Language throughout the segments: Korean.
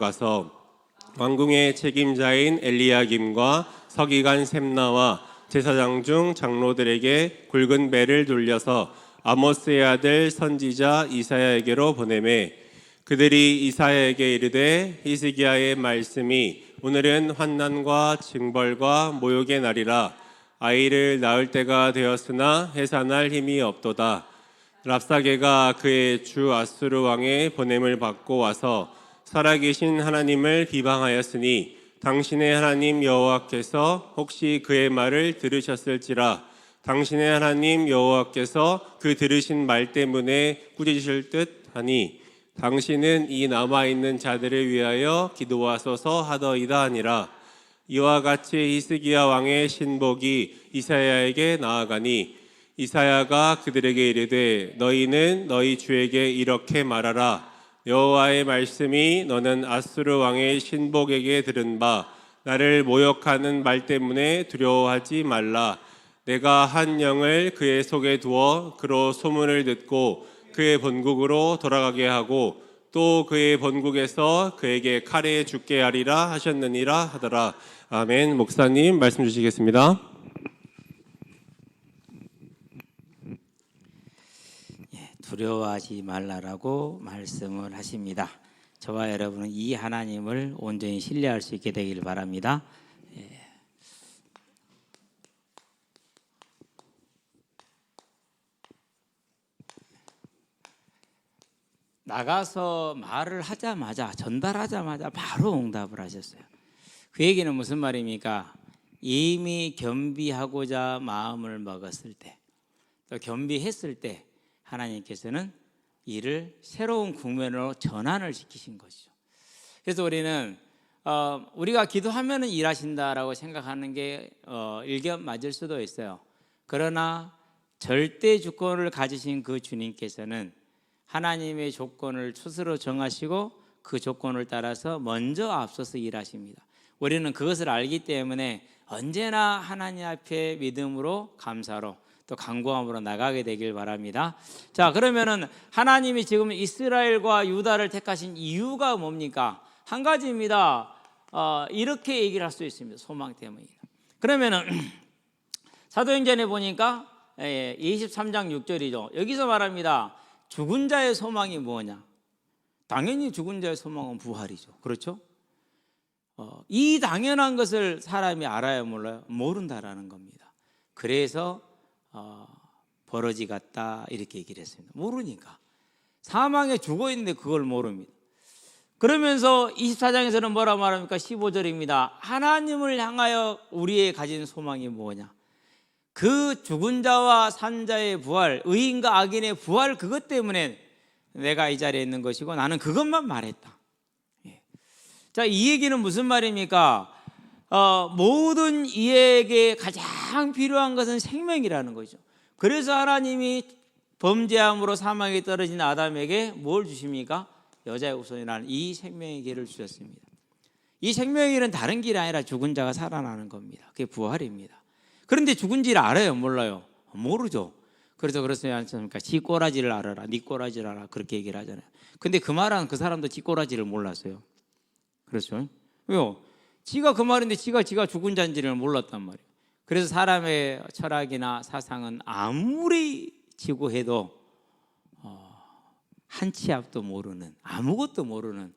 가서 왕궁의 책임자인 엘리야김과 서기관 셈나와 제사장 중 장로들에게 굵은 배를 돌려서 아모스의 아들 선지자 이사야에게로 보내매 그들이 이사야에게 이르되 히스기야의 말씀이 오늘은 환난과 징벌과 모욕의 날이라 아이를 낳을 때가 되었으나 해산할 힘이 없도다. 랍사게가 그의 주 아수르 왕의 보냄을 받고 와서 살아계신 하나님을 비방하였으니 당신의 하나님 여호와께서 혹시 그의 말을 들으셨을지라. 당신의 하나님 여호와께서 그 들으신 말 때문에 꾸짖으실 듯하니 당신은 이 남아있는 자들을 위하여 기도하소서 하더이다 하니라. 이와 같이 히스기야 왕의 신복이 이사야에게 나아가니 이사야가 그들에게 이르되 너희는 너희 주에게 이렇게 말하라. 여호와의 말씀이 너는 아수르 왕의 신복에게 들은 바 나를 모욕하는 말 때문에 두려워하지 말라. 내가 한 영을 그의 속에 두어 그로 소문을 듣고 그의 본국으로 돌아가게 하고 또 그의 본국에서 그에게 칼에 죽게 하리라 하셨느니라 하더라. 아멘. 목사님 말씀 주시겠습니다. 두려워하지 말라라고 말씀을 하십니다. 저와 여러분은 이 하나님을 온전히 신뢰할 수 있게 되길 바랍니다. 나가서 말을 하자마자 전달하자마자 바로 응답을 하셨어요. 그 얘기는 무슨 말입니까? 이미 겸비하고자 마음을 먹었을 때, 또 겸비했을 때 하나님께서는 이를 새로운 국면으로 전환을 시키신 것이죠. 그래서 우리는 우리가 기도하면 일하신다라고 생각하는 게 일견 맞을 수도 있어요. 그러나 절대 주권을 가지신 그 주님께서는 하나님의 조건을 스스로 정하시고 그 조건을 따라서 먼저 앞서서 일하십니다. 우리는 그것을 알기 때문에 언제나 하나님 앞에 믿음으로 감사로 또 간구함으로 나가게 되길 바랍니다. 자, 그러면은 하나님이 지금 이스라엘과 유다를 택하신 이유가 뭡니까? 한 가지입니다. 이렇게 얘기를 할 수 있습니다. 소망 때문이다. 그러면은 사도행전에 보니까 23장 6절이죠. 여기서 말합니다. 죽은 자의 소망이 뭐냐? 당연히 죽은 자의 소망은 부활이죠. 그렇죠? 이 당연한 것을 사람이 알아야 몰라요? 모른다라는 겁니다. 그래서 버러지 같다 이렇게 얘기를 했습니다. 모르니까. 사망에 죽어 있는데 그걸 모릅니다. 그러면서 24장에서는 뭐라 말합니까? 15절입니다. 하나님을 향하여 우리의 가진 소망이 뭐냐? 그 죽은 자와 산 자의 부활, 의인과 악인의 부활, 그것 때문에 내가 이 자리에 있는 것이고 나는 그것만 말했다. 자, 이 얘기는 무슨 말입니까? 모든 이에게 가장 필요한 것은 생명이라는 거죠. 그래서 하나님이 범죄함으로 사망에 떨어진 아담에게 뭘 주십니까? 여자의 후손이라는 이 생명의 길을 주셨습니다. 이 생명의 길은 다른 길이 아니라 죽은 자가 살아나는 겁니다. 그게 부활입니다. 그런데 죽은지를 알아요? 몰라요? 모르죠. 그래서 그렇지 않습니까? 지 꼬라지를 알아라, 네 꼬라지를 알아라, 그렇게 얘기를 하잖아요. 근데 그 말은 그 사람도 지 꼬라지를 몰랐어요. 그렇죠? 왜요? 지가 그 말인데 지가 죽은 자인지를 몰랐단 말이에요. 그래서 사람의 철학이나 사상은 아무리 지고해도 한 치 앞도 모르는, 아무것도 모르는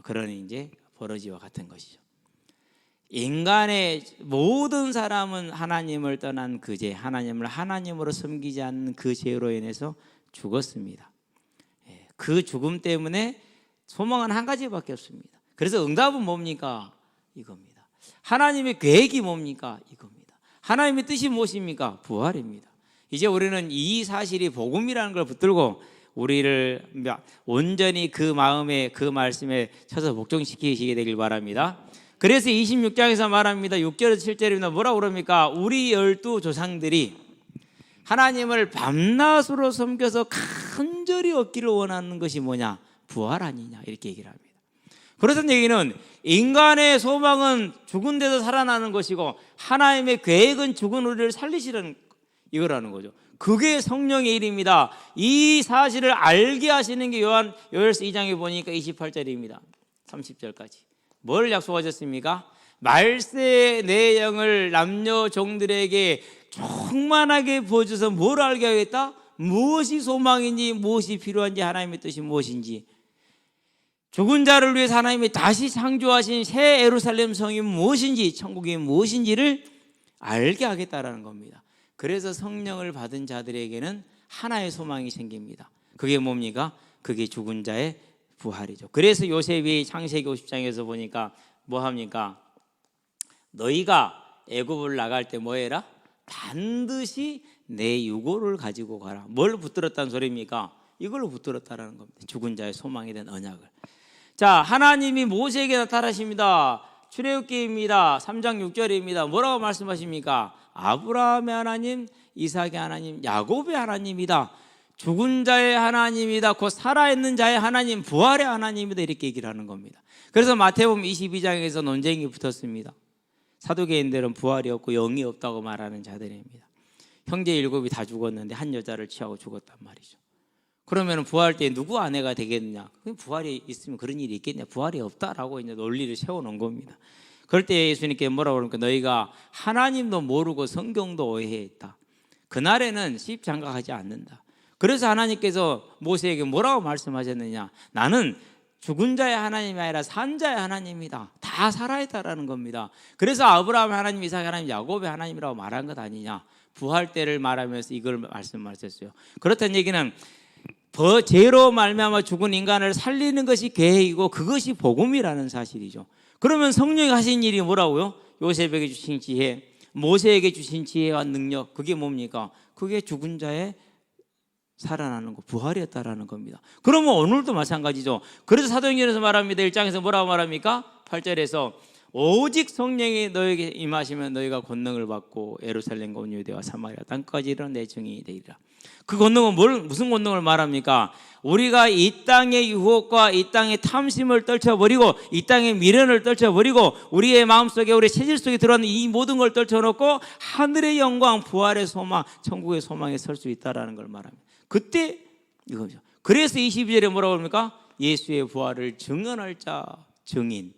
그런 이제 버러지와 같은 것이죠. 인간의 모든 사람은 하나님을 떠난 그 죄, 하나님을 하나님으로 섬기지 않는 그 죄로 인해서 죽었습니다. 그 죽음 때문에 소망은 한 가지밖에 없습니다. 그래서 응답은 뭡니까? 이겁니다. 하나님의 계획이 뭡니까? 이겁니다. 하나님의 뜻이 무엇입니까? 부활입니다. 이제 우리는 이 사실이 복음이라는 걸 붙들고 우리를 온전히 그 마음에 그 말씀에 쳐서 복종시키시게 되길 바랍니다. 그래서 26장에서 말합니다. 6절에서 7절입니다. 뭐라고 그럽니까? 우리 12 조상들이 하나님을 밤낮으로 섬겨서 간절히 얻기를 원하는 것이 뭐냐? 부활 아니냐? 이렇게 얘기를 합니다. 그렇다는 얘기는 인간의 소망은 죽은 데서 살아나는 것이고 하나님의 계획은 죽은 우리를 살리시는 이거라는 거죠. 그게 성령의 일입니다. 이 사실을 알게 하시는 게 요한일서 2장에 보니까 28절입니다. 30절까지. 뭘 약속하셨습니까? 말세의 내용을 남녀 종들에게 충만하게 보여줘서 뭘 알게 하겠다? 무엇이 소망인지, 무엇이 필요한지, 하나님의 뜻이 무엇인지, 죽은 자를 위해서 하나님이 다시 창조하신 새 예루살렘 성이 무엇인지, 천국이 무엇인지를 알게 하겠다라는 겁니다. 그래서 성령을 받은 자들에게는 하나의 소망이 생깁니다. 그게 뭡니까? 그게 죽은 자의 부활이죠. 그래서 요셉이 창세기 50장에서 보니까 뭐 합니까? 너희가 애굽을 나갈 때 뭐 해라? 반드시 내 유고를 가지고 가라. 뭘 붙들었다는 소리입니까? 이걸로 붙들었다라는 겁니다. 죽은 자의 소망에 대한 언약을. 자, 하나님이 모세에게 나타나십니다. 출애굽기입니다. 3장 6절입니다. 뭐라고 말씀하십니까? 아브라함의 하나님, 이삭의 하나님, 야곱의 하나님이다. 죽은 자의 하나님이다. 곧 살아있는 자의 하나님, 부활의 하나님이다. 이렇게 얘기를 하는 겁니다. 그래서 마태복음 22장에서 논쟁이 붙었습니다. 사두개인들은 부활이 없고 영이 없다고 말하는 자들입니다. 형제 7이 다 죽었는데 한 여자를 취하고 죽었단 말이죠. 그러면 부활 때 누구 아내가 되겠느냐? 부활이 있으면 그런 일이 있겠냐? 부활이 없다라고 이제 논리를 세워놓은 겁니다. 그럴 때 예수님께 뭐라고 그러니까 너희가 하나님도 모르고 성경도 오해했다. 그날에는 시집장가가지 않는다. 그래서 하나님께서 모세에게 뭐라고 말씀하셨느냐? 나는 죽은 자의 하나님이 아니라 산 자의 하나님이다. 다 살아있다라는 겁니다. 그래서 아브라함 하나님, 이삭 하나님, 야곱의 하나님이라고 말한 것 아니냐? 부활 때를 말하면서 이걸 말씀하셨어요. 그렇다는 얘기는 죄로 말미암아 죽은 인간을 살리는 것이 계획이고 그것이 복음이라는 사실이죠. 그러면 성령이 하신 일이 뭐라고요? 요셉에게 주신 지혜, 모세에게 주신 지혜와 능력, 그게 뭡니까? 그게 죽은 자의 살아나는 거, 부활이었다라는 겁니다. 그러면 오늘도 마찬가지죠. 그래서 사도행전에서 말합니다. 1장에서 뭐라고 말합니까? 8절에서 오직 성령이 너에게 임하시면 너희가 권능을 받고 예루살렘과 온 유대와 사마리아 땅까지 이르러 내 증인이 되리라. 그 권능은 무슨 권능을 말합니까? 우리가 이 땅의 유혹과 이 땅의 탐심을 떨쳐버리고 이 땅의 미련을 떨쳐버리고 우리의 마음속에 우리 체질 속에 들어있는 이 모든 걸 떨쳐놓고 하늘의 영광, 부활의 소망, 천국의 소망에 설 수 있다는 걸 말합니다. 그때 이거죠. 그래서 22절에 뭐라고 합니까? 예수의 부활을 증언할 자, 증인.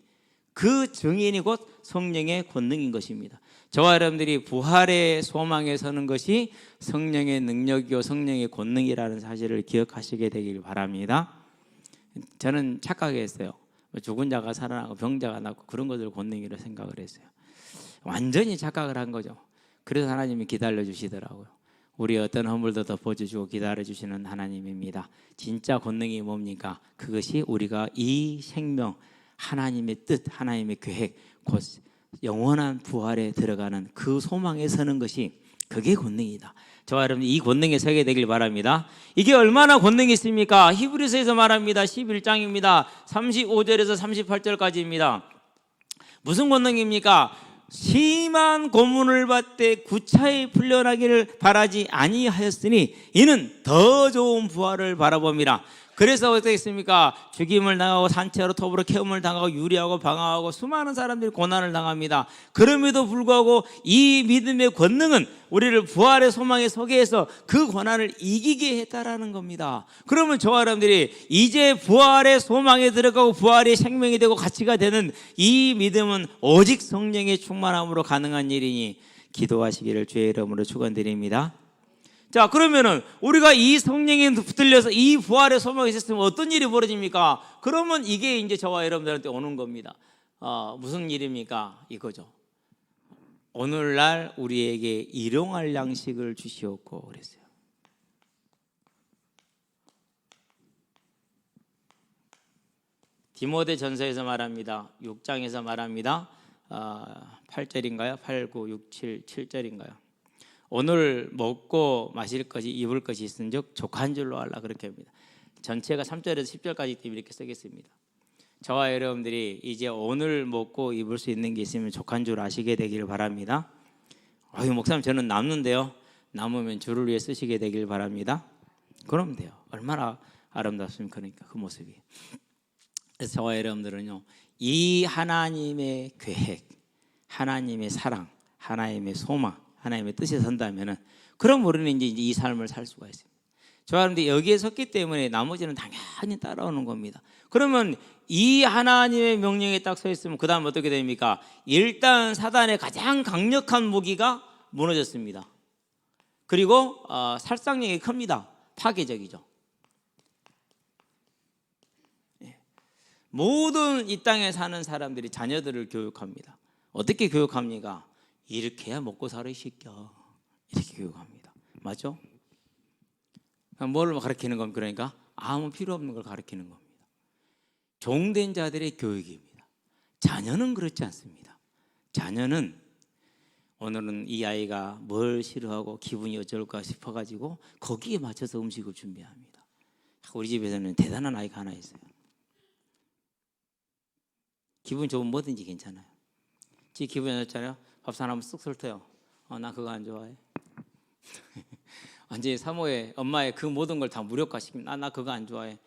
그 증인이 곧 성령의 권능인 것입니다. 저와 여러분들이 부활의 소망에 서는 것이 성령의 능력이요 성령의 권능이라는 사실을 기억하시게 되길 바랍니다. 저는 착각했어요. 죽은 자가 살아나고 병자가 낫고 그런 것을 권능이라고 생각을 했어요. 완전히 착각을 한 거죠. 그래서 하나님이 기다려주시더라고요. 우리 어떤 허물도 덮어주시고 기다려주시는 하나님입니다. 진짜 권능이 뭡니까? 그것이 우리가 이 생명, 하나님의 뜻, 하나님의 계획, 곧 영원한 부활에 들어가는 그 소망에 서는 것이 그게 권능이다. 저와 여러분 이 권능에 서게 되길 바랍니다. 이게 얼마나 권능이 있습니까? 히브리서에서 말합니다. 11장입니다. 35절에서 38절까지입니다. 무슨 권능입니까? 심한 고문을 받되 구차히 풀려나기를 바라지 아니하였으니 이는 더 좋은 부활을 바라봅니다. 그래서 어떻게 했습니까? 죽임을 당하고 산채로 톱으로 캐움을 당하고 유리하고 방황하고 수많은 사람들이 고난을 당합니다. 그럼에도 불구하고 이 믿음의 권능은 우리를 부활의 소망에 서게 해서 그 고난을 이기게 했다라는 겁니다. 그러면 저와 여러분들이 이제 부활의 소망에 들어가고 부활의 생명이 되고 가치가 되는 이 믿음은 오직 성령의 충만함으로 가능한 일이니 기도하시기를 주의 이름으로 축원드립니다. 자, 그러면은 우리가 이 성령에 붙들려서 이 부활의 소망이 있었으면 어떤 일이 벌어집니까? 그러면 이게 이제 저와 여러분들한테 오는 겁니다. 무슨 일입니까? 이거죠. 오늘날 우리에게 일용할 양식을 주시옵고 그랬어요. 디모데 전서에서 말합니다. 6장에서 말합니다. 8절인가요? 8, 9, 6, 7, 7절인가요? 오늘 먹고 마실 것이 입을 것이 있은즉 족한 줄로 알라 그렇게 합니다. 전체가 3절에서 10절까지 이렇게 쓰겠습니다. 저와 여러분들이 이제 오늘 먹고 입을 수 있는 게 있으면 족한 줄 아시게 되기를 바랍니다. 목사님 저는 남는데요. 남으면 주를 위해 쓰시게 되길 바랍니다. 그럼 돼요. 얼마나 아름답습니까? 그러니까 그 모습이. 그래서 저와 여러분들은요, 이 하나님의 계획, 하나님의 사랑, 하나님의 소망, 하나님의 뜻에 선다면은 그럼 우리는 이제 이 삶을 살 수가 있습니다. 좋아하는데 여기에 섰기 때문에 나머지는 당연히 따라오는 겁니다. 그러면 이 하나님의 명령에 딱 서 있으면 그 다음 어떻게 됩니까? 일단 사단의 가장 강력한 무기가 무너졌습니다. 그리고 살상력이 큽니다. 파괴적이죠. 모든 이 땅에 사는 사람들이 자녀들을 교육합니다. 어떻게 교육합니까? 이렇게 해야 먹고 살아 이 새끼야. 이렇게 교육합니다. 맞죠? 뭘 가르치는 겁니까? 그러니까 아무 필요 없는 걸 가르치는 겁니다. 종된 자들의 교육입니다. 자녀는 그렇지 않습니다. 자녀는 오늘은 이 아이가 뭘 싫어하고 기분이 어쩔까 싶어가지고 거기에 맞춰서 음식을 준비합니다. 우리 집에서는 대단한 아이가 하나 있어요. 기분 좋으면 뭐든지 괜찮아요. 지 기분이 안 좋잖아요. 밥상 하면 쑥 훑어요. 나 그거 안 좋아해. 완전히 사모에 엄마의 그 모든 걸 다 무력화시킵니다. 나 그거 안 좋아해.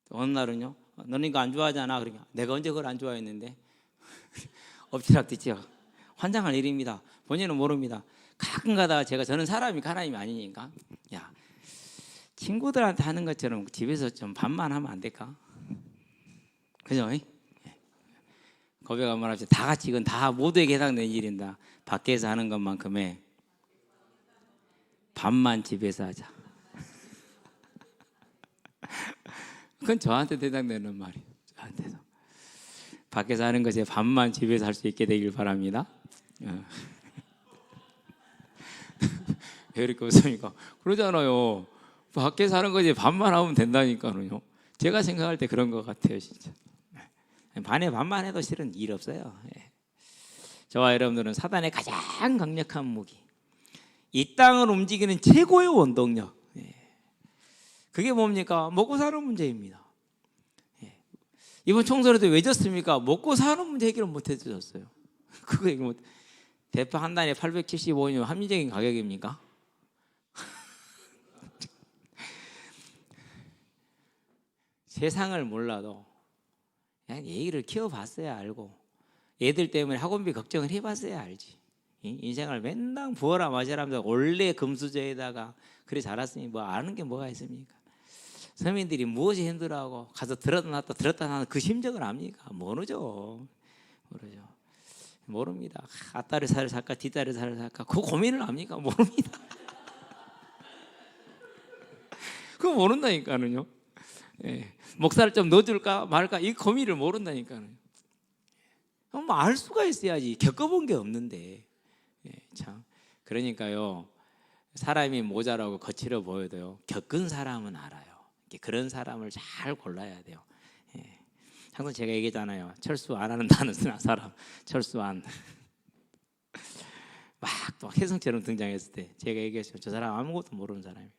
어느 날은요, 너는 이거 안 좋아하잖아. 그러니까 내가 언제 그걸 안 좋아했는데. 엎치락뒤치락 환장할 일입니다. 본인은 모릅니다. 가끔 가다가 저는 사람이 하나님이 아니니까, 야, 친구들한테 하는 것처럼 집에서 좀 반만 하면 안 될까? 그죠? 고백 한번 합시다. 다 같이 이건 다 모두에게 해당되는 일인다. 밖에서 하는 것만큼의 반만 집에서 하자. 그건 저한테 해당되는 말이에요. 저한테서. 밖에서 하는 것에 반만 집에서 할 수 있게 되길 바랍니다. 왜 이렇게 웃습니까? 그러잖아요. 밖에서 하는 것에 반만 하면 된다니까요. 제가 생각할 때 그런 것 같아요, 진짜. 반에 반만 해도 실은 일 없어요. 저와 여러분들은 사단의 가장 강력한 무기, 이 땅을 움직이는 최고의 원동력, 그게 뭡니까? 먹고 사는 문제입니다. 이번 총선에도 왜 졌습니까? 먹고 사는 문제 해결을 못 해주셨어요. 그거 해결 못. 대파 한 단에 875원이면 합리적인 가격입니까? 세상을 몰라도 그냥 애기를 키워봤어야 알고, 애들 때문에 학원비 걱정을 해봤어야 알지. 인생을 맨날 부어라 마셔라면서 원래 금수저에다가 그래 자랐으니 뭐 아는 게 뭐가 있습니까? 서민들이 무엇이 힘들어하고 가서 들었다 놨다 그 심정을 압니까? 모르죠. 모릅니다. 앞다리 살을 살까 뒷다리 살을 살까 그 고민을 압니까? 모릅니다. 그거 모른다니까는요. 목살을 좀 넣어줄까 말까 이 고민을 모른다니까요. 뭐 알 수가 있어야지. 겪어본 게 없는데. 참 그러니까요. 사람이 모자라고 거칠어 보여도요. 겪은 사람은 알아요. 그런 사람을 잘 골라야 돼요. 항상 제가 얘기했잖아요. 철수 안 하는 사람. 철수 안. 또 혜성처럼 등장했을 때 제가 얘기했어요. 저 사람 아무것도 모르는 사람이에요.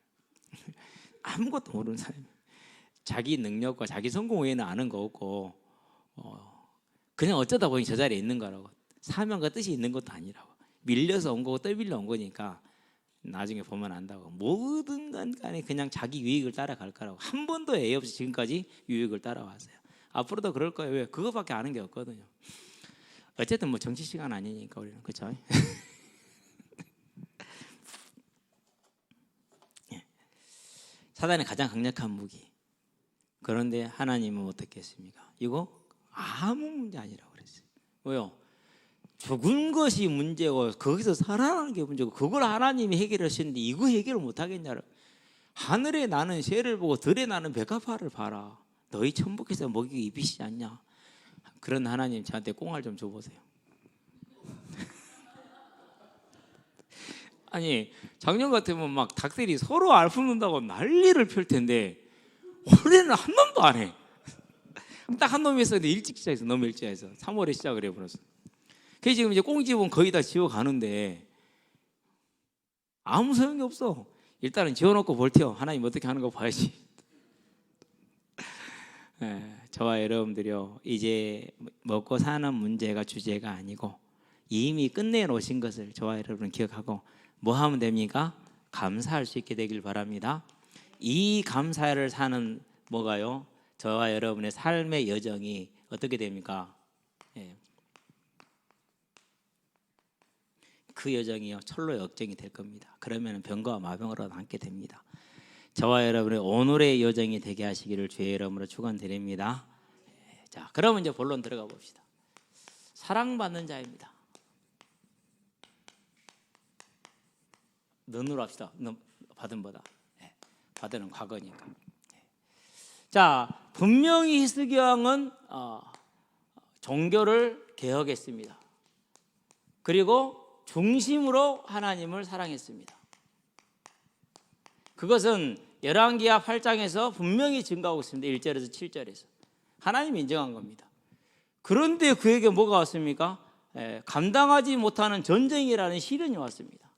아무것도 모르는 사람이에요. 자기 능력과 자기 성공 외에는 아는 거 없고 그냥 어쩌다 보니 저 자리에 있는 거라고. 사명과 뜻이 있는 것도 아니라고. 밀려서 온 거고 떠밀려 온 거니까 나중에 보면 안다고. 모든 간에 그냥 자기 유익을 따라갈 거라고. 한 번도 애 없이 지금까지 유익을 따라왔어요. 앞으로도 그럴 거예요. 왜? 그거밖에 아는 게 없거든요. 어쨌든 뭐 정치 시간 아니니까 우리는. 그렇죠? 사단의 가장 강력한 무기. 그런데 하나님은 어떻게 했습니까? 이거 아무 문제 아니라고 그랬어요. 왜요? 죽은 것이 문제고 거기서 살아나는 게 문제고 그걸 하나님이 해결하시는데 이거 해결을 못하겠냐를. 하늘에 나는 새를 보고 들에 나는 백합화를 봐라. 너희 천국에서 먹이기 입이시지 않냐. 그런 하나님 저한테 꽁알 좀 줘보세요. 아니 작년 같으면 막 닭들이 서로 알 품는다고 난리를 펼 텐데 올해는 한 놈도 안 해. 딱 한 놈이 있었는데 일찍 시작해서 너무 일찍 해서 3월에 시작을 해버렸어. 그래서 지금 이제 꽁집은 거의 다 지어가는데 아무 소용이 없어. 일단은 지어놓고 볼테요. 하나님 어떻게 하는 거 봐야지. 저와 여러분들이요, 이제 먹고 사는 문제가 주제가 아니고 이미 끝내놓으신 것을 저와 여러분은 기억하고 뭐 하면 됩니까? 감사할 수 있게 되길 바랍니다. 이 감사를 사는 뭐가요? 저와 여러분의 삶의 여정이 어떻게 됩니까? 그 여정이요 철로 역정이 될 겁니다. 그러면 병거와 마병으로 남게 됩니다. 저와 여러분의 오늘의 여정이 되게 하시기를 주의 이름으로 축원드립니다. 자, 그러면 이제 본론 들어가 봅시다. 사랑받는 자입니다. 너으로 합시다. 너 받은보다. 받은 과거니까. 자, 분명히 히스기 왕은 종교를 개혁했습니다. 그리고 중심으로 하나님을 사랑했습니다. 그것은 열왕기하 8장에서 분명히 증가하고 있습니다. 1절에서 7절에서 하나님이 인정한 겁니다. 그런데 그에게 뭐가 왔습니까? 감당하지 못하는 전쟁이라는 시련이 왔습니다.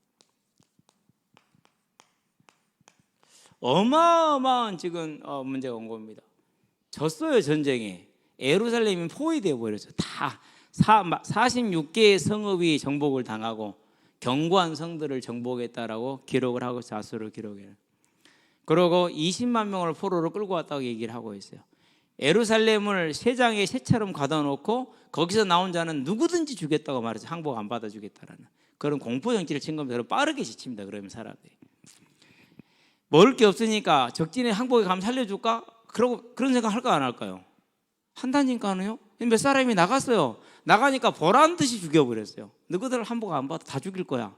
어마어마한 지금 문제가 온 겁니다. 졌어요. 전쟁에. 예루살렘이 포위되어 버렸어요. 다 46개의 성읍이 정복을 당하고 견고한 성들을 정복했다라고 기록을 하고 자수를 기록해요. 그리고 20만 명을 포로로 끌고 왔다고 얘기를 하고 있어요. 예루살렘을 새 장의 새처럼 가둬놓고 거기서 나온 자는 누구든지 주겠다고 말해서 항복 안 받아주겠다라는 그런 공포 정치를 친 겁니다. 빠르게 지칩니다. 그러면 사람들이 먹을 게 없으니까 적진에 항복에 가면 살려줄까? 그런 생각 할까 안 할까요? 한다니까요. 몇 사람이 나갔어요. 나가니까 보란 듯이 죽여버렸어요. 너희들 항복 안 받아 다 죽일 거야.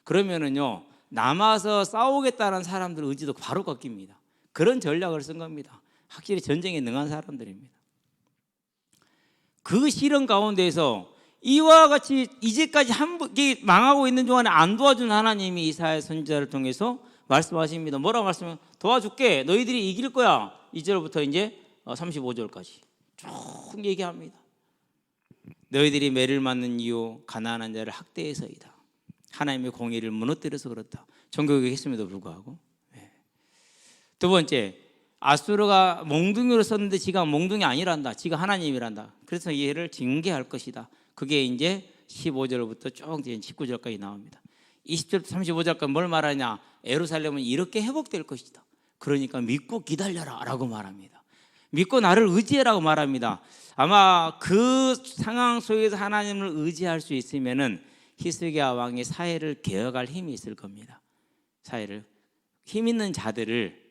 그러면은요 남아서 싸우겠다는 사람들 의지도 바로 꺾입니다. 그런 전략을 쓴 겁니다. 확실히 전쟁에 능한 사람들입니다. 그 시련 가운데에서 이와 같이 이제까지 망하고 있는 동안에 안 도와준 하나님이 이사야 선지자를 통해서 말씀하십니다. 뭐라고 말씀해요? 도와줄게. 너희들이 이길 거야. 2절부터 이제 35절까지 쭉 얘기합니다. 너희들이 매를 맞는 이유 가난한 자를 학대해서이다. 하나님의 공의를 무너뜨려서 그렇다. 종교개혁 했음에도 불구하고. 두 번째, 아수르가 몽둥이로 썼는데 지가 몽둥이 아니란다. 지가 하나님이란다. 그래서 얘를 징계할 것이다. 그게 이제 15절부터 쭉 19절까지 나옵니다. 20절부터 35절까지 뭘 말하냐? 예루살렘은 이렇게 회복될 것이다. 그러니까 믿고 기다려라 라고 말합니다. 믿고 나를 의지해라고 말합니다. 아마 그 상황 속에서 하나님을 의지할 수 있으면은 히스기야 왕이 사회를 개혁할 힘이 있을 겁니다. 사회를 힘 있는 자들을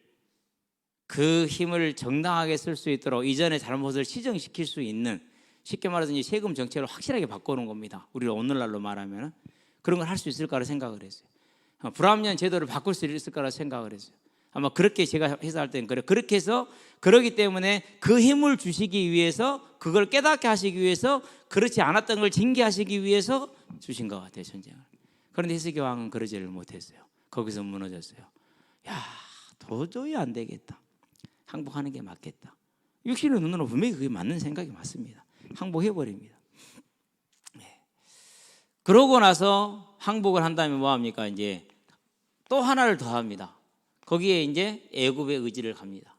그 힘을 정당하게 쓸 수 있도록 이전의 잘못을 시정시킬 수 있는, 쉽게 말해서 이제 세금 정책을 확실하게 바꾸는 겁니다. 우리가 오늘날로 말하면 그런 걸 할 수 있을 거라 생각을 했어요. 불합리한 제도를 바꿀 수 있을 거라 생각을 했어요. 아마 그렇게 제가 회사할 때는 그렇게 해서, 그러기 때문에 그 힘을 주시기 위해서, 그걸 깨닫게 하시기 위해서, 그렇지 않았던 걸 징계하시기 위해서 주신 것 같아요, 전쟁을. 그런데 히스기야 왕은 그러지를 못했어요. 거기서 무너졌어요. 야, 도저히 안 되겠다. 항복하는 게 맞겠다. 육신의 눈으로 분명히 그게 맞는 생각이 맞습니다. 항복해버립니다. 그러고 나서 항복을 한 다음에 뭐 합니까? 이제 또 하나를 더 합니다. 거기에 이제 애굽의 의지를 갑니다.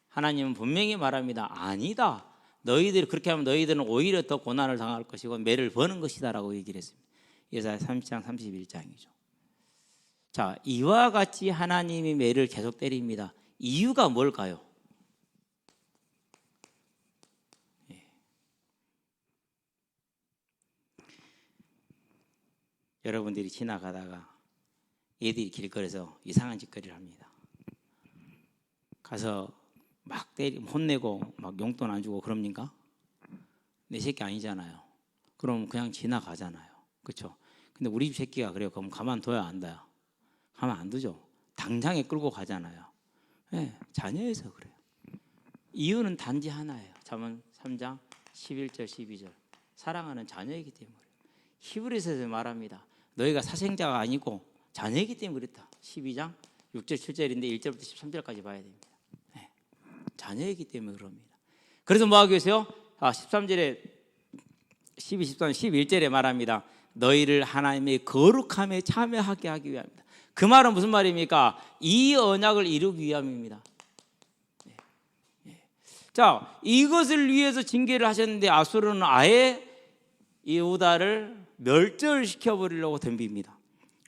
하나님은 분명히 말합니다. 아니다. 너희들이 그렇게 하면 너희들은 오히려 더 고난을 당할 것이고 매를 버는 것이다라고 얘기를 했습니다. 예사야 30장 31장이죠. 자, 이와 같이 하나님이 매를 계속 때립니다. 이유가 뭘까요? 여러분들이 지나가다가 애들이 길거리에서 이상한 짓거리를 합니다. 가서 막 혼내고 막 용돈 안 주고 그럽니까? 내 새끼 아니잖아요. 그럼 그냥 지나가잖아요. 그렇죠? 근데 우리 집 새끼가 그래요. 그럼 가만둬야 안 돼요. 가만 안 두죠. 당장에 끌고 가잖아요. 네, 자녀에서 그래요. 이유는 단지 하나예요. 잠언 3장 11절 12절. 사랑하는 자녀이기 때문에. 히브리서에서 말합니다. 너희가 사생자가 아니고 자녀이기 때문에 그랬다. 12장 6절 7절인데 1절부터 13절까지 봐야 됩니다. 네. 자녀이기 때문에 그럽니다. 그래서 뭐 하고 계세요? 13절에 12, 13, 11절에 말합니다. 너희를 하나님의 거룩함에 참여하게 하기 위함이다. 그 말은 무슨 말입니까? 이 언약을 이루기 위함입니다. 네. 네. 자, 이것을 위해서 징계를 하셨는데 아수르는 아예 이후다를 멸절시켜버리려고 덤빕니다.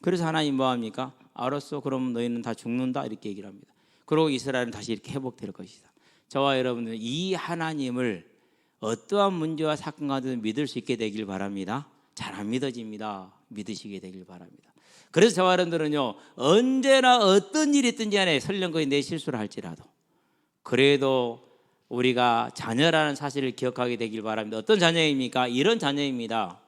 그래서 하나님 뭐합니까? 알았어, 그럼 너희는 다 죽는다 이렇게 얘기를 합니다. 그리고 이스라엘은 다시 이렇게 회복될 것이다. 저와 여러분들은 이 하나님을 어떠한 문제와 사건 가운데도 믿을 수 있게 되길 바랍니다. 잘 안 믿어집니다. 믿으시게 되길 바랍니다. 그래서 저와 여러분들은요, 언제나 어떤 일이 있든지 간에 설령 거의 내 실수를 할지라도 그래도 우리가 자녀라는 사실을 기억하게 되길 바랍니다. 어떤 자녀입니까? 이런 자녀입니다.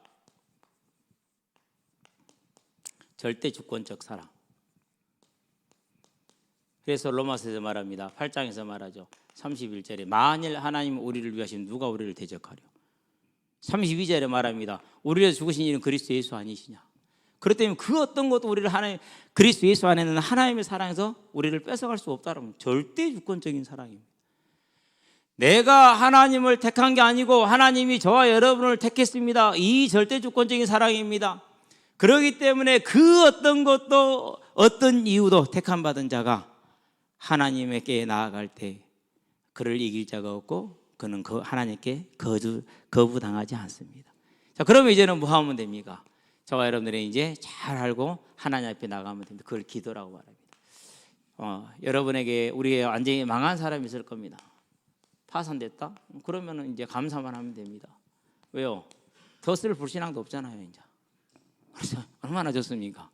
절대 주권적 사랑. 그래서 로마서에서 말합니다. 8장에서 말하죠. 31절에 만일 하나님 우리를 위하시면 누가 우리를 대적하려. 32절에 말합니다. 우리를 위해서 죽으신 이는 그리스도 예수 아니시냐. 그렇기 때문에 그 어떤 것도 우리를 하나님 그리스도 예수 안에는 하나님의 사랑에서 우리를 뺏어갈 수 없다는 절대 주권적인 사랑입니다. 내가 하나님을 택한 게 아니고 하나님이 저와 여러분을 택했습니다. 이 절대 주권적인 사랑입니다. 그렇기 때문에 그 어떤 것도 어떤 이유도 택함 받은 자가 하나님에게 나아갈 때 그를 이길 자가 없고 그는 하나님께 거부당하지 않습니다. 자, 그러면 이제는 뭐 하면 됩니까? 저와 여러분들이 이제 잘 알고 하나님 앞에 나가면 됩니다. 그걸 기도라고 말합니다. 여러분에게 우리의 완전히 망한 사람이 있을 겁니다. 파산됐다? 그러면 이제 감사만 하면 됩니다. 왜요? 더 쓸 불신앙도 없잖아요, 이제. 그래서 얼마나 좋습니까?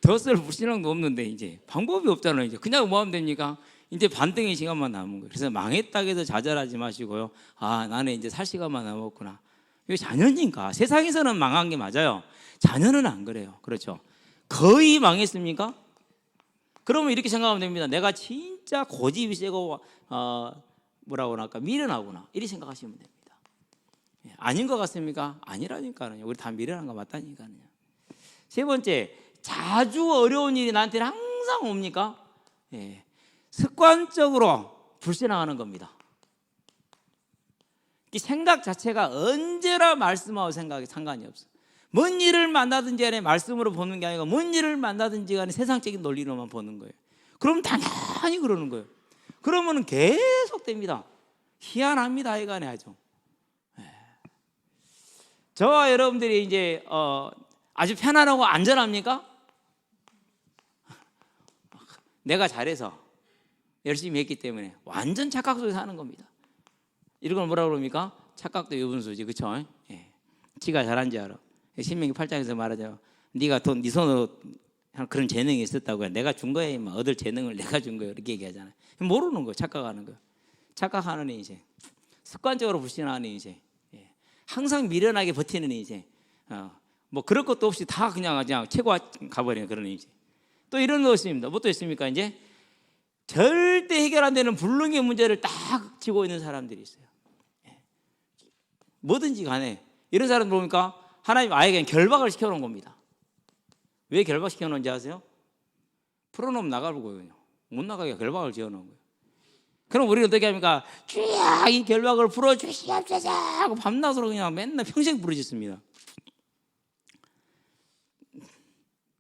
더 쓸 불신앙도 없는데 이제 방법이 없잖아요. 이제 그냥 뭐 하면 됩니까? 이제 반등의 시간만 남은 거예요. 그래서 망했다 해서 좌절하지 마시고요. 아, 나는 이제 살 시간만 남았구나. 이게 자녀니까. 세상에서는 망한 게 맞아요. 자녀는 안 그래요. 그렇죠? 거의 망했습니까? 그러면 이렇게 생각하면 됩니다. 내가 진짜 고집이 세고 뭐라고 할까 미련하구나. 이렇게 생각하시면 됩니다. 아닌 것 같습니까? 아니라니까요. 우리 다 미련한 거 맞다니까요. 세 번째, 자주 어려운 일이 나한테는 항상 옵니까? 습관적으로 불신앙하는 겁니다. 이 생각 자체가 언제나 말씀하고 생각이 상관이 없어. 뭔 일을 만나든지 간에 말씀으로 보는 게 아니고 뭔 일을 만나든지 간에 세상적인 논리로만 보는 거예요. 그럼 당연히 그러는 거예요. 그러면 계속 됩니다. 희한합니다. 이간에 아주. 저와 여러분들이 이제 아주 편안하고 안전합니까? 내가 잘해서 열심히 했기 때문에 완전 착각 속에 사는 겁니다. 이런 걸 뭐라고 그럽니까? 착각도 유분수지, 그렇죠? 지가 잘한지 알아. 신명기 8장에서 말하죠. 네가 네 손으로 그런 재능이 있었다고 해. 내가 준 거야. 얻을 재능을 내가 준 거야. 이렇게 얘기하잖아요. 모르는 거예요. 착각하는 거예요. 착각하는 인생. 습관적으로 불신하는 인생. 항상 미련하게 버티는 인생. 뭐 그럴 것도 없이 다 그냥 최고 가버리는 그런 인생. 또 이런 거 있습니다. 뭐 또 있습니까? 이제 절대 해결 안 되는 불능의 문제를 딱 쥐고 있는 사람들이 있어요. 뭐든지 간에 이런 사람 보니까 하나님 아예 그냥 결박을 시켜놓은 겁니다. 왜 결박시켜놓은지 아세요? 풀어놓으면 나가고요. 못 나가게 결박을 지어놓은 거예요. 그럼 우리는 어떻게 합니까? 주야 이 결박을 풀어주시옵소서 하고 밤낮으로 그냥 맨날 평생 부르짖습니다.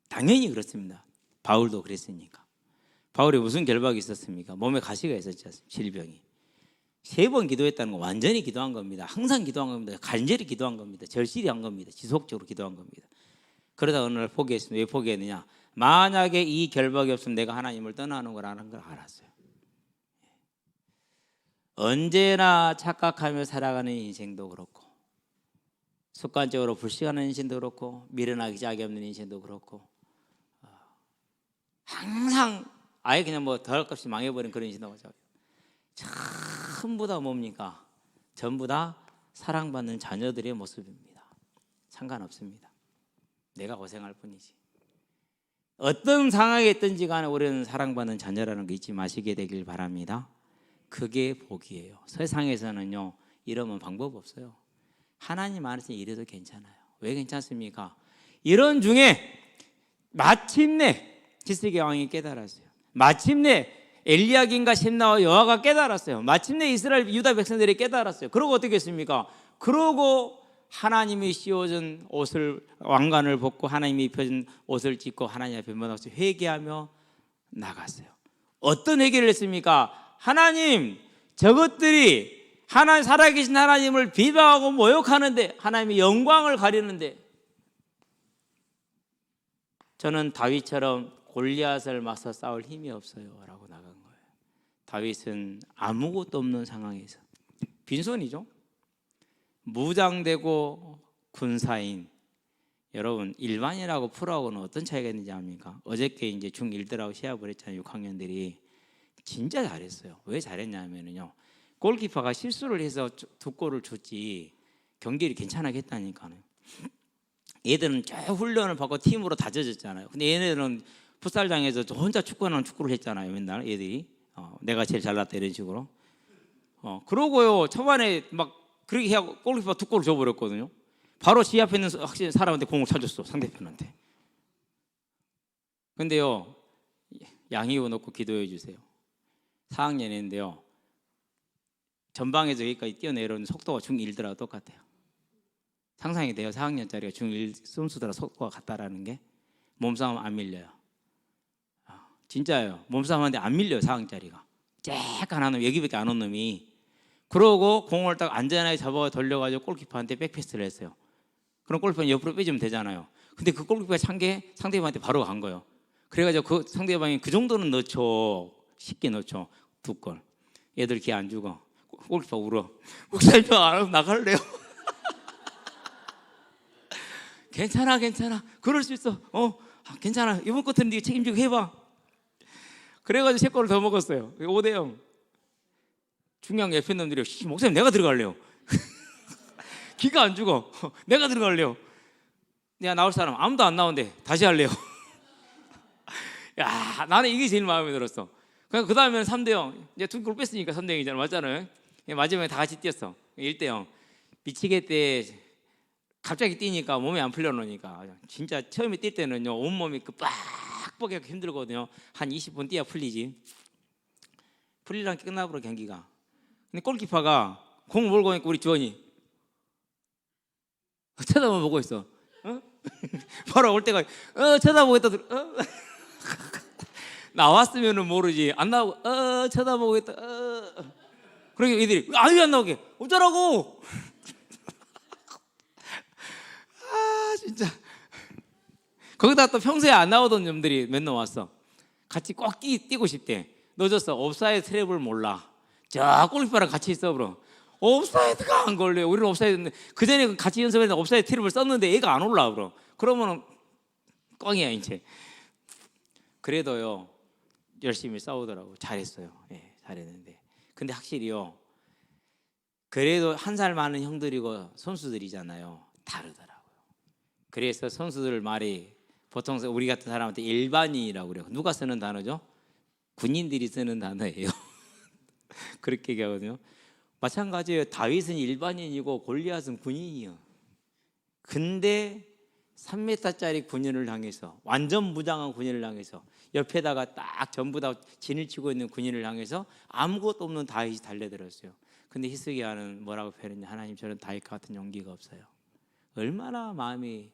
당연히 그렇습니다. 바울도 그랬으니까. 바울이 무슨 결박이 있었습니까? 몸에 가시가 있었지 않습니까? 질병이. 3번 기도했다는 건 완전히 기도한 겁니다. 항상 기도한 겁니다. 간절히 기도한 겁니다. 절실히 한 겁니다. 지속적으로 기도한 겁니다. 그러다 어느 날 포기했습니다. 왜 포기했느냐? 만약에 이 결박이 없으면 내가 하나님을 떠나는 거라는 걸 알았어요. 언제나 착각하며 살아가는 인생도 그렇고 습관적으로 불신하는 인생도 그렇고 미련하기 짝이 없는 인생도 그렇고 항상 아예 그냥 뭐 더할 것 없이 망해버린 그런 인생도 맞아요. 전부 다 뭡니까? 전부 다 사랑받는 자녀들의 모습입니다. 상관없습니다. 내가 고생할 뿐이지. 어떤 상황에 있든지 간에 우리는 사랑받는 자녀라는 거 잊지 마시게 되길 바랍니다. 그게 복이에요. 세상에서는요 이러면 방법 없어요. 하나님 안에서 이래도 괜찮아요. 왜 괜찮습니까? 이런 중에 마침내 지스기야 왕이 깨달았어요. 마침내 엘리야김과 셈나와 여호와가 깨달았어요. 마침내 이스라엘 유다 백성들이 깨달았어요. 그러고 어떻게 했습니까? 그러고 하나님이 씌워준 옷을 왕관을 벗고 하나님이 입혀준 옷을 찢고 하나님 앞에 나가서 회개하며 나갔어요. 어떤 회개를 했습니까? 하나님, 저것들이 하나님 살아계신 하나님을 비방하고 모욕하는데 하나님의 영광을 가리는데 저는 다윗처럼 골리앗을 맞서 싸울 힘이 없어요 라고 나간 거예요. 다윗은 아무것도 없는 상황에서 빈손이죠. 무장되고 군사인 여러분 일반인하고 프로하고는 어떤 차이가 있는지 압니까? 어저께 이제 중1들하고 시합을 했잖아요. 6학년들이 진짜 잘했어요. 왜 잘했냐면요, 골키퍼가 실수를 해서 두 골을 줬지 경기를 괜찮게 했다니까요. 얘들은 쭉 훈련을 받고 팀으로 다져졌잖아요. 근데 얘네들은 풋살장에서 혼자 축구하는 축구를 했잖아요. 맨날 얘들이 내가 제일 잘났다 이런 식으로. 그러고요 초반에 막 그렇게 해고 골키퍼 두 골을 줘버렸거든요. 바로 지 앞에 있는 확실히 사람한테 공을 차줬어, 상대편한테. 근데요, 양희우 넣고 기도해 주세요. 4학년인데요, 전방에서 여기까지 뛰어내려오는 속도가 중1들하고 똑같아요. 상상이 돼요? 4학년짜리가 중1 선수들하고 속도가 같다라는 게. 몸싸움 안 밀려요. 진짜예요. 몸싸움하는데 안 밀려요. 4학년짜리가 쬐깐 하는 여기밖에 안 온 놈이. 그러고 공을 딱 안전하게 잡아 돌려가지고 골키퍼한테 백패스를 했어요. 그럼 골키퍼는 옆으로 빼주면 되잖아요. 근데 그 골키퍼가 찬 게 상대방한테 바로 간 거예요. 그래가지고 그 상대방이 그 정도는 넣죠. 쉽게 넣죠. 두 골. 애들 기 안 주고 골키퍼 울어. 목사님 안 하면 나갈래요. 괜찮아 그럴 수 있어. 괜찮아, 이번 것은 네가 책임지고 해봐. 그래가지고 세 골을 더 먹었어요. 5대0. 중요한 게 옆에 놈들이 목사님 내가 들어갈래요. 기가 안 죽어. 내가 들어갈래요. 내가 나올 사람 아무도 안 나온대. 다시 할래요. 야, 나는 이게 제일 마음에 들었어. 그 다음에는 3대0. 이제 두 골 뺐으니까 3대0이잖아. 맞잖아요. 마지막에 다 같이 뛰었어. 1대0. 미치겠대. 갑자기 뛰니까 몸이 안 풀려놓으니까. 진짜 처음에 뛸 때는요, 온몸이 그 빡빡하게 힘들거든요. 한 20분 뛰어야 풀리지. 풀리랑 끝나버려 경기가. 근데 골키퍼가 공 몰고 오니까 우리 주원이 쳐다만 보고 있어. 바로 올 때가 쳐다보고 있다. 나왔으면은 모르지. 안 나오고 쳐다보고 있다. 그러니까 애들이 아유 안 나오게 어쩌라고. 진짜. 거기다 또 평소에 안 나오던 놈들이 맨날 왔어. 같이 꼭 뛰고 싶대. 늦었어. 옵사이드 트랩을 몰라. 저 골키퍼랑 같이 있어 bro. 옵사이드가 안 걸려요. 우리는 옵사이드인데 그전에 같이 연습했는데 옵사이드 트랩을 썼는데 얘가 안 올라 bro. 그러면은 꽝이야 이제. 그래도요 열심히 싸우더라고. 잘했어요. 예, 잘했는데. 근데 확실히요, 그래도 한 살 많은 형들이고 선수들이잖아요. 다르더라고요. 그래서 선수들 말이 보통 우리 같은 사람한테 일반인이라고 그래요. 누가 쓰는 단어죠? 군인들이 쓰는 단어예요. 그렇게 얘기하거든요. 마찬가지예요. 다윗은 일반인이고 골리앗은 군인이요. 근데 3m짜리 군인을 향해서, 완전 무장한 군인을 향해서, 옆에다가 딱 전부 다 진을 치고 있는 군인을 향해서 아무것도 없는 다윗이 달려들었어요. 근데 히스기야는 뭐라고 표현했냐? 하나님, 저는 다윗 같은 용기가 없어요. 얼마나 마음이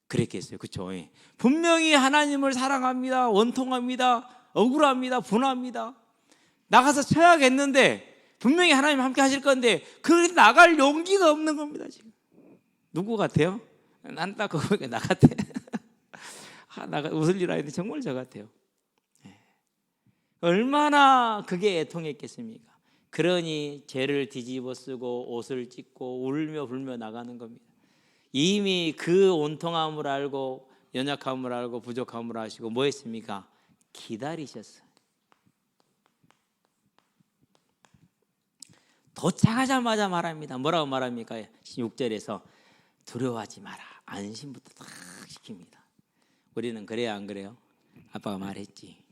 그랬겠어요. 그렇죠? 분명히 하나님을 사랑합니다. 원통합니다. 억울합니다. 분합니다. 나가서 쳐야겠는데 분명히 하나님 함께 하실 건데 그 나갈 용기가 없는 겁니다. 지금 누구 같아요? 난 딱 그거 나 같아. 나가 웃을 일 아닌데 정말 저 같아요. 얼마나 그게 애통했겠습니까? 그러니 죄를 뒤집어 쓰고 옷을 찢고 울며 불며 나가는 겁니다. 이미 그 온통함을 알고 연약함을 알고 부족함을 아시고 뭐 했습니까? 기다리셨어요. 도착하자마자 말합니다. 뭐라고 말합니까? 16절에서 두려워하지 마라. 안심부터 딱 시킵니다. 우리는 그래야 안 그래요? 아빠가 말했지.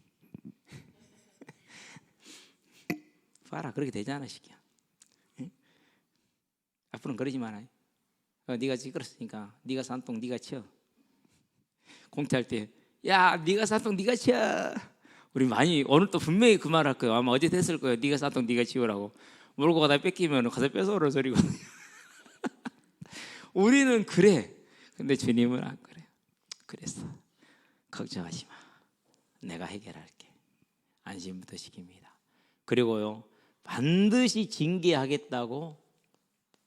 봐라, 그렇게 되잖아, 시키야. 응? 앞으로는 그러지 마라. 네가 시끄럽으니까 네가 산똥 네가 쳐. 공차할 때, 야, 네가 산똥 네가 쳐. 우리 많이 오늘 또 분명히 그 말 할 거예요. 아마 어제 됐을 거예요. 네가 산똥 네가 치우라고. 몰고 가다 뺏기면 가서 뺏어오라 소리거든요. 우리는 그래. 근데 주님은 안 그래요. 그랬어. 걱정하지 마. 내가 해결할게. 안심부터 시킵니다. 그리고요, 반드시 징계하겠다고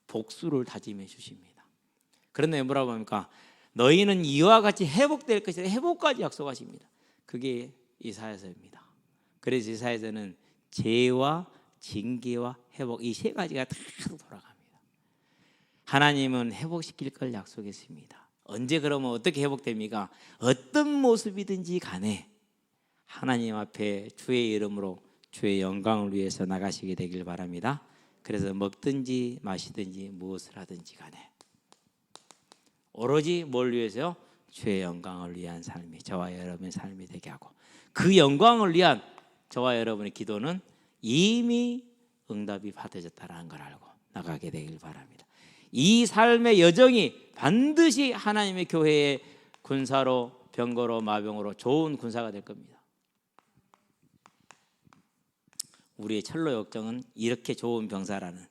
복수를 다짐해 주십니다. 그런데 뭐라고 합니까? 너희는 이와 같이 회복될 것이라 회복까지 약속하십니다. 그게 이사야서입니다. 그래서 이사야서는 죄와 징계와 회복, 이 세 가지가 다 돌아갑니다. 하나님은 회복시킬 걸 약속했습니다. 언제 그러면 어떻게 회복됩니까? 어떤 모습이든지 간에 하나님 앞에 주의 이름으로 주의 영광을 위해서 나가시게 되길 바랍니다. 그래서 먹든지 마시든지 무엇을 하든지 간에 오로지 뭘 위해서요? 주의 영광을 위한 삶이 저와 여러분의 삶이 되게 하고, 그 영광을 위한 저와 여러분의 기도는 이미 응답이 받아졌다는 걸 알고 나가게 되길 바랍니다. 이 삶의 여정이 반드시 하나님의 교회의 군사로, 병거로, 마병으로 좋은 군사가 될 겁니다. 우리의 철로 역정은 이렇게 좋은 병사라는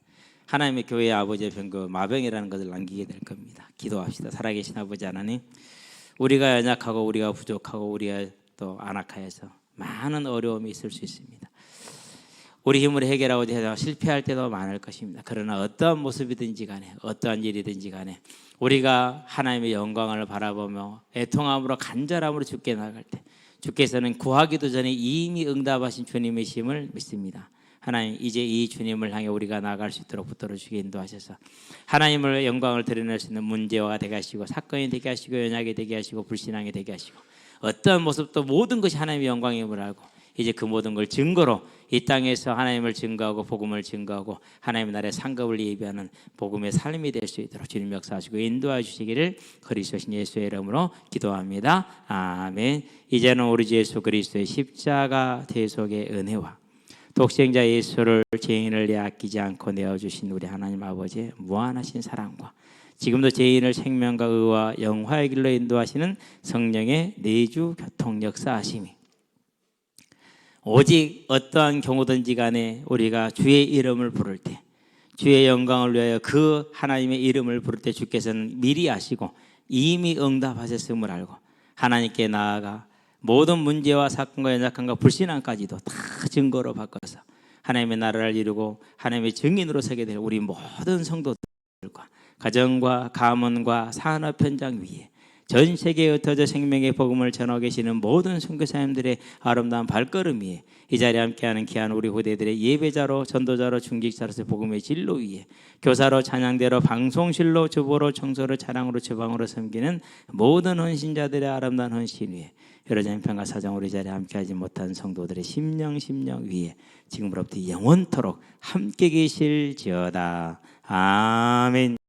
하나님의 교회의 아버지의 병거 마병이라는 것을 남기게 될 겁니다. 기도합시다. 살아계신 아버지 하나님, 우리가 연약하고 우리가 부족하고 우리가 또 안악하여서 많은 어려움이 있을 수 있습니다. 우리 힘으로 해결하고자 해서 실패할 때도 많을 것입니다. 그러나 어떠한 모습이든지 간에 어떠한 일이든지 간에 우리가 하나님의 영광을 바라보며 애통함으로 간절함으로 주께 나갈 때 주께서는 구하기도 전에 이미 응답하신 주님의 심을 믿습니다. 하나님, 이제 이 주님을 향해 우리가 나아갈 수 있도록 붙들어 주게 인도하셔서 하나님을 영광을 드러낼 수 있는 문제와 되게 하시고, 사건이 되게 하시고, 연약이 되게 하시고, 불신앙이 되게 하시고, 어떠한 모습도 모든 것이 하나님의 영광임을 알고 이제 그 모든 걸 증거로 이 땅에서 하나님을 증거하고 복음을 증거하고 하나님의 나라의 상급을 예비하는 복음의 삶이 될 수 있도록 주님 역사하시고 인도해 주시기를 그리스도신 예수의 이름으로 기도합니다. 아멘. 이제는 우리 주 예수 그리스도의 십자가 대속의 은혜와 독생자 예수를 죄인을 내 아끼지 않고 내어주신 우리 하나님 아버지의 무한하신 사랑과 지금도 죄인을 생명과 의와 영화의 길로 인도하시는 성령의 내주 교통 역사하심이 오직 어떠한 경우든지 간에 우리가 주의 이름을 부를 때, 주의 영광을 위하여 그 하나님의 이름을 부를 때 주께서는 미리 아시고 이미 응답하셨음을 알고 하나님께 나아가 모든 문제와 사건과 연약함과 불신앙까지도 다 증거로 바꿔서 하나님의 나라를 이루고 하나님의 증인으로 서게 될 우리 모든 성도들과 가정과 가문과 산업 현장 위에 전 세계에 흩어져 생명의 복음을 전하고 계시는 모든 선교사님들의 아름다운 발걸음 위에 이 자리에 함께하는 귀한 우리 후대들의 예배자로, 전도자로, 중직자로서 복음의 진로 위에 교사로, 찬양대로, 방송실로, 주보로, 청소로, 차량으로, 주방으로 섬기는 모든 헌신자들의 아름다운 헌신 위에 여러분 평가 사정 우리 자리에 함께하지 못한 성도들의 심령 위에 지금부로부터 영원토록 함께 계실지어다. 아멘.